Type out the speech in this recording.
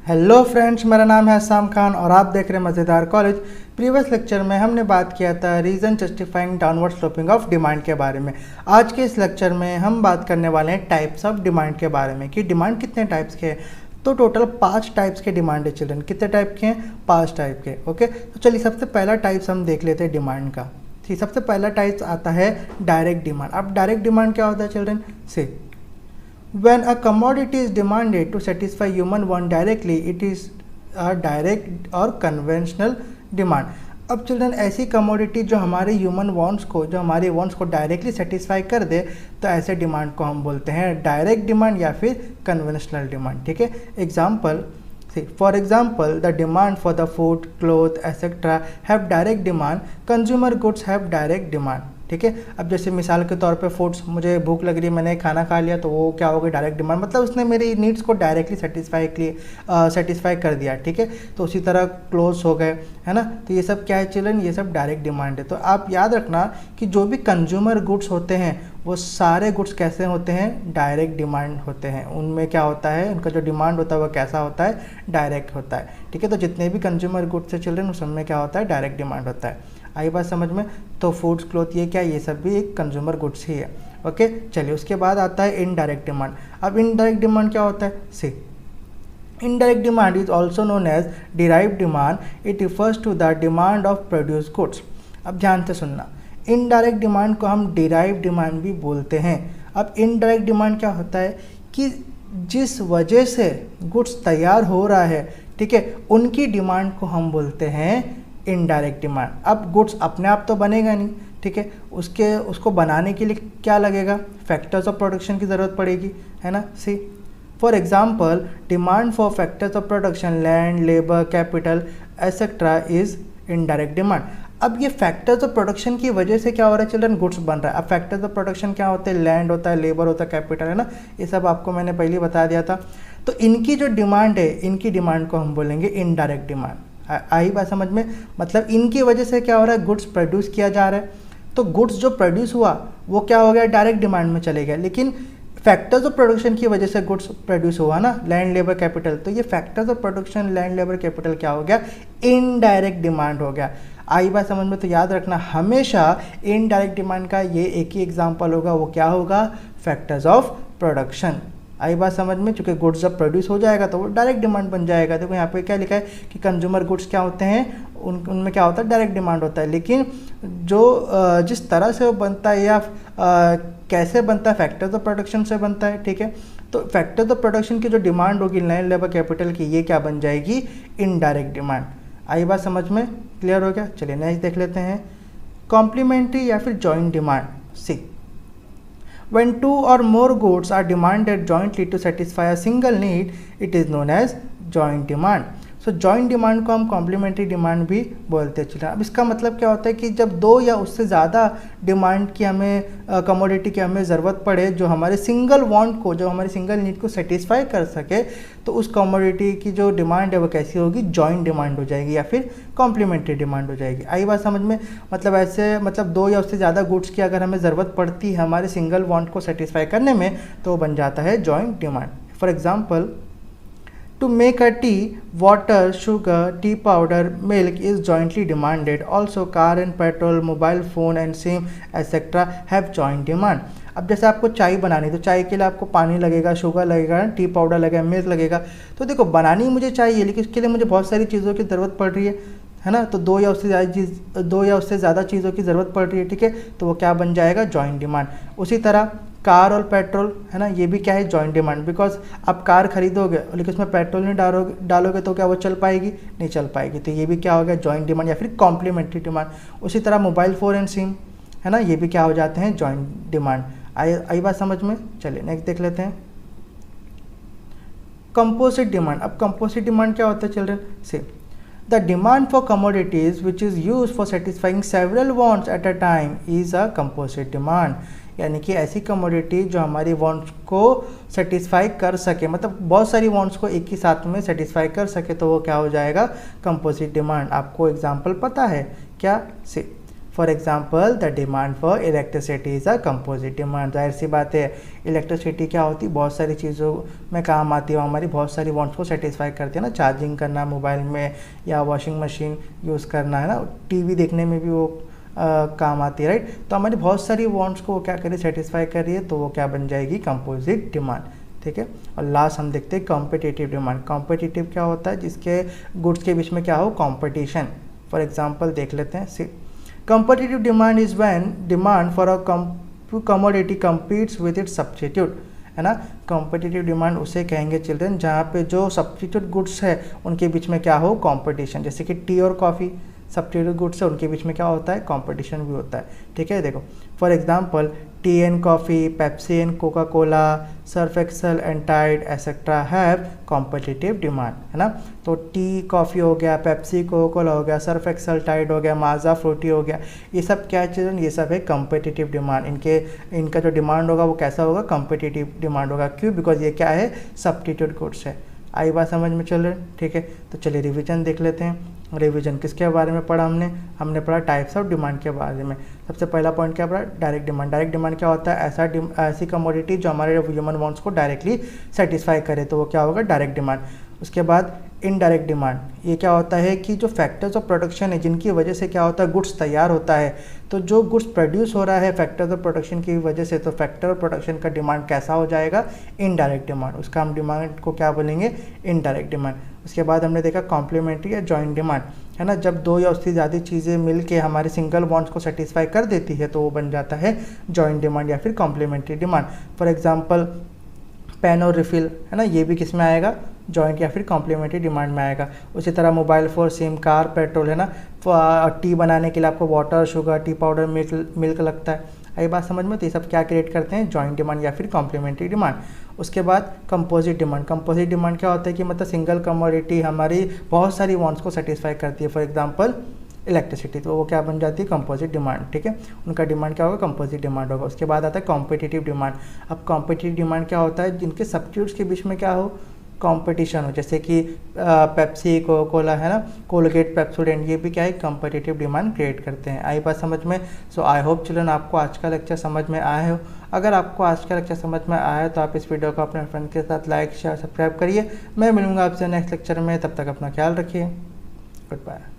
Hello friends, मेरा नाम है अस्साम खान और आप देख रहे हैं मज़ेदार कॉलेज। प्रीवियस लेक्चर में हमने बात किया था reason justifying downward sloping of demand के बारे में। आज के इस लेक्चर में हम बात करने वाले हैं टाइप्स ऑफ डिमांड के बारे में कि डिमांड कितने टाइप्स के हैं। तो टोटल 5 टाइप्स के डिमांड है चिल्ड्रन। कितने टाइप के हैं? 5 टाइप के। ओके, तो चलिए सबसे पहला टाइप्स हम देख लेते हैं डिमांड का। ठीक, सबसे पहला टाइप्स आता है डायरेक्ट डिमांड। अब डायरेक्ट डिमांड क्या होता है चिल्ड्रन? से when a commodity is demanded to satisfy human want directly, it is a direct or conventional demand। अब चिल्ड्रन ऐसी कमोडिटी जो हमारे ह्यूमन वांट्स को डायरेक्टली सेटिस्फाई कर दे, तो ऐसे डिमांड को हम बोलते हैं डायरेक्ट डिमांड या फिर कन्वेंशनल डिमांड। ठीक है, example, for example the demand for the food, cloth etcetera have direct demand, consumer goods have direct demand. ठीक है, अब जैसे मिसाल के तौर पे फूड्स, मुझे भूख लग रही है, मैंने खाना खा लिया, तो वो क्या हो गया? डायरेक्ट डिमांड, मतलब उसने मेरी नीड्स को डायरेक्टली सेटिस्फाई कर दिया। ठीक है, तो उसी तरह क्लोथ्स हो गए, है ना। तो ये सब क्या है चिल्ड्रन? ये सब डायरेक्ट डिमांड है। तो आप याद रखना कि जो भी कंज्यूमर गुड्स होते हैं वो सारे गुड्स कैसे होते हैं? डायरेक्ट डिमांड होते हैं। उनमें क्या होता है? उनका जो डिमांड होता है वो कैसा होता है? डायरेक्ट होता है। ठीक है, तो जितने भी कंज्यूमर गुड्स है चिल्ड्रन, उस सब में क्या होता है? डायरेक्ट डिमांड होता है। आई बात समझ में? तो फूड्स, क्लोथ, ये क्या, ये सब भी एक कंज्यूमर गुड्स ही है। ओके, चलिए उसके बाद आता है इनडायरेक्ट डिमांड। अब इनडायरेक्ट डिमांड क्या होता है? See, indirect demand is also known as derived demand. It refers to the demand of produce goods. अब ध्यान से सुनना, इनडायरेक्ट डिमांड को हम डिराइव्ड डिमांड भी बोलते हैं। अब इनडायरेक्ट डिमांड क्या होता है कि जिस वजह से गुड्स तैयार हो रहा है, ठीक है, उनकी डिमांड को हम बोलते हैं इनडायरेक्ट डिमांड। अब गुड्स अपने आप तो बनेगा नहीं, ठीक है, उसको बनाने के लिए क्या लगेगा? फैक्टर्स ऑफ प्रोडक्शन की ज़रूरत पड़ेगी, है ना। See, for example demand for factors of production, land, labour, capital etcetera is indirect demand. अब ये फैक्टर्स ऑफ प्रोडक्शन की वजह से क्या हो रहा है चिल्ड्रन? गुड्स बन रहा है। अब फैक्टर्स ऑफ प्रोडक्शन क्या होते हैं? लैंड होता है, लेबर होता है, कैपिटल, है ना। ये सब आपको मैंने पहले बता दिया था। तो इनकी जो डिमांड है, इनकी डिमांड को हम बोलेंगे इनडायरेक्ट डिमांड। आई बात समझ में? मतलब इनकी वजह से क्या हो रहा है? गुड्स प्रोड्यूस किया जा रहा है, तो गुड्स जो प्रोड्यूस हुआ वो क्या हो गया? डायरेक्ट डिमांड में चले गया। लेकिन फैक्टर्स ऑफ प्रोडक्शन की वजह से गुड्स प्रोड्यूस हुआ ना, लैंड, लेबर, कैपिटल, तो ये factors of production, land, labour, capital क्या हो गया? इनडायरेक्ट डिमांड हो गया। आई बात समझ में? तो याद रखना हमेशा इनडायरेक्ट डिमांड का ये एक ही एग्जाम्पल होगा, वो क्या होगा? Factors of production. आई बात समझ में? चूँकि गुड्स जब प्रोड्यूस हो जाएगा तो वो डायरेक्ट डिमांड बन जाएगा। देखो यहाँ पे क्या लिखा है कि कंज्यूमर गुड्स क्या होते हैं? उनमें क्या होता है? डायरेक्ट डिमांड होता है। लेकिन जो जिस तरह से वो बनता है या कैसे बनता है, फैक्टर्स ऑफ प्रोडक्शन से बनता है। ठीक है, तो फैक्टर्स ऑफ प्रोडक्शन की जो डिमांड होगी लैंड, लेबर, कैपिटल की, ये क्या बन जाएगी? Indirect demand. आई बात समझ में? क्लियर हो गया? चलिए नेक्स्ट देख लेते हैं, कॉम्प्लीमेंट्री या फिर joint demand. See, when two or more goods are demanded jointly to satisfy a single need, it is known as joint demand। So joint demand को हम कॉम्प्लीमेंट्री डिमांड भी बोलते हैं चिल्ड्रन। अब इसका मतलब क्या होता है कि जब दो या उससे ज़्यादा डिमांड की हमें कमोडिटी की हमें ज़रूरत पड़े जो हमारे सिंगल वांट को, जो हमारे सिंगल नीड को सेटिस्फाई कर सके, तो उस कमोडिटी की जो डिमांड है वो कैसी होगी? जॉइंट डिमांड हो जाएगी या फिर कॉम्प्लीमेंट्री डिमांड हो जाएगी। आई बात समझ में? मतलब ऐसे, मतलब दो या उससे ज़्यादा गुड्स की अगर हमें ज़रूरत पड़ती है हमारे सिंगल वांट को सेटिस्फाई करने में, तो वो बन जाता है joint demand. For example, to make a tea, water, sugar, tea powder, milk is jointly demanded. Also car and petrol, mobile phone and SIM etc. have joint demand। अब जैसे आपको चाय बनानी, तो चाय के लिए आपको पानी लगेगा, शुगर लगेगा, टी पाउडर लगेगा, मिल्क लगेगा। तो देखो बनानी मुझे चाहिए, लेकिन इसके लिए मुझे बहुत सारी चीज़ों की ज़रूरत पड़ रही है ना। तो दो या उससे ज़्यादा चीज़ों की ज़रूरत पड़ रही है, ठीक है, तो वो क्या बन जाएगा? Joint demand. उसी तरह कार और पेट्रोल, है ना, ये भी क्या है? Joint demand. बिकॉज आप कार खरीदोगे लेकिन उसमें पेट्रोल नहीं डालोगे तो क्या वो चल पाएगी? नहीं चल पाएगी। तो ये भी क्या हो गया? जॉइंट डिमांड या फिर कॉम्प्लीमेंट्री डिमांड। उसी तरह मोबाइल फ़ोन एंड सिम, है ना, ये भी क्या हो जाते हैं? Joint demand. आई बात समझ में? चलिए नेक्स्ट देख लेते हैं, कंपोजिट डिमांड। अब कंपोजिट डिमांड क्या होता है चिल्ड्रन? से the demand for commodities which is use for satisfying several wants at a time is a composite demand. यानी कि ऐसी कमोडिटी जो हमारी वांट्स को सेटिस्फाई कर सके, मतलब बहुत सारी वांट्स को एक ही साथ में सेटिस्फाई कर सके, तो वो क्या हो जाएगा? Composite demand. आपको एग्जांपल पता है क्या? से for example the demand for electricity is a composite demand. जाहिर सी बात है इलेक्ट्रिसिटी क्या होती है, बहुत सारी चीज़ों में काम आती है, हमारी बहुत सारी वांट्स को सेटिस्फाई करती है ना, चार्जिंग करना मोबाइल में या वॉशिंग मशीन यूज़ करना है ना, टीवी देखने में भी वो काम आती है, राइट। तो हमारी बहुत सारी वांट्स को वो क्या करिए सेटिस्फाई कर रही है, तो वो क्या बन जाएगी, कंपोजिट डिमांड, ठीक है। और लास्ट हम देखते हैं कॉम्पिटिटिव डिमांड। कॉम्पिटिटिव क्या होता है, जिसके गुड्स के बीच में क्या हो, कॉम्पिटिशन। फॉर एग्जाम्पल देख लेते हैं, competitive demand is when demand for a commodity competes with its substitute, है ना। कॉम्पिटिटिव डिमांड उसे कहेंगे चिल्ड्रन जहाँ पे जो सब्स्टिट्यूट गुड्स है उनके बीच में क्या हो, कॉम्पिटिशन। जैसे कि टी और कॉफ़ी सब्स्टिट्यूट गुड्स है, उनके बीच में क्या होता है, कंपटीशन भी होता है, ठीक है। देखो for example tea and coffee, Pepsi and Coca Cola, Surf Excel and Tide etcetera have competitive demand, है ना। तो टी कॉफ़ी हो गया, पेप्सी कोका कोला हो गया, सर्फ एक्सेल टाइड हो गया, माजा फ्रूटी हो गया, ये सब क्या चीज़, ये सब है कॉम्पिटिटिव डिमांड। इनका जो डिमांड होगा वो कैसा होगा, कॉम्पिटिटिव डिमांड होगा। क्यों, बिकॉज ये क्या है, सब्स्टिट्यूट गुड्स है। आई बात समझ में चल रही है, ठीक है। तो चलिए रिवीजन देख लेते हैं। रिवीजन किसके बारे में पढ़ा हमने पढ़ा टाइप्स ऑफ डिमांड के बारे में। सबसे पहला पॉइंट क्या पढ़ा, डायरेक्ट डिमांड। डायरेक्ट डिमांड क्या होता है, ऐसी कमोडिटी जो हमारे ह्यूमन वांट्स को डायरेक्टली सेटिस्फाई करे, तो वो क्या होगा, डायरेक्ट डिमांड। उसके बाद इनडायरेक्ट डिमांड, ये क्या होता है कि जो फैक्टर्स ऑफ प्रोडक्शन है जिनकी वजह से क्या होता है, गुड्स तैयार होता है, तो जो गुड्स प्रोड्यूस हो रहा है फैक्टर्स ऑफ प्रोडक्शन की वजह से, तो फैक्टर ऑफ प्रोडक्शन का डिमांड कैसा हो जाएगा, इनडायरेक्ट डिमांड। उसका हम डिमांड को क्या बोलेंगे, इनडायरेक्ट डिमांड। उसके बाद हमने देखा कॉम्प्लीमेंट्री या जॉइंट डिमांड, है ना। जब दो या उससे ज़्यादा चीज़ें मिल के हमारे सिंगल वांट्स को सेटिस्फाई कर देती है तो वो बन जाता है जॉइंट डिमांड या फिर complementary demand. For example pen और रिफिल, है ना, ये भी किस में आएगा, जॉइंट या फिर कॉम्प्लीमेंट्री डिमांड में आएगा। उसी तरह mobile phone, SIM, car, petrol, है ना। टी बनाने के लिए आपको water, sugar, T powder, milk लगता है। आई बात समझ में, तो ये सब क्या क्रिएट करते हैं, जॉइंट डिमांड या फिर कॉम्प्लीमेंट्री डिमांड। उसके बाद कंपोजिट डिमांड। कंपोजिट डिमांड क्या होता है कि मतलब सिंगल कमोडिटी हमारी बहुत सारी वांट्स को सेटिस्फाई करती है। फॉर एग्जांपल इलेक्ट्रिसिटी, तो वो क्या बन जाती है, कंपोजिट डिमांड, ठीक है। उनका डिमांड क्या होगा, कंपोजिट डिमांड होगा। उसके बाद आता है कॉम्पिटिटिव डिमांड। अब कॉम्पिटिटिव डिमांड क्या होता है, जिनके सब्स्टिट्यूट्स के बीच में क्या हो, कंपटीशन हो, जैसे कि पेप्सी, कोका कोला, है ना, कोलगेट, पेप्सोडेंट, ये भी क्या है, कॉम्पिटिटिव डिमांड क्रिएट करते हैं। आई बात समझ में। सो आई होप चिल्ड्रन आपको आज का लेक्चर समझ में आया हो। अगर आपको आज का लेक्चर समझ में आया है तो आप इस वीडियो को अपने फ्रेंड के साथ लाइक, शेयर, सब्सक्राइब करिए। मैं मिलूंगा आपसे नेक्स्ट लेक्चर में, तब तक अपना ख्याल रखिए। Good bye.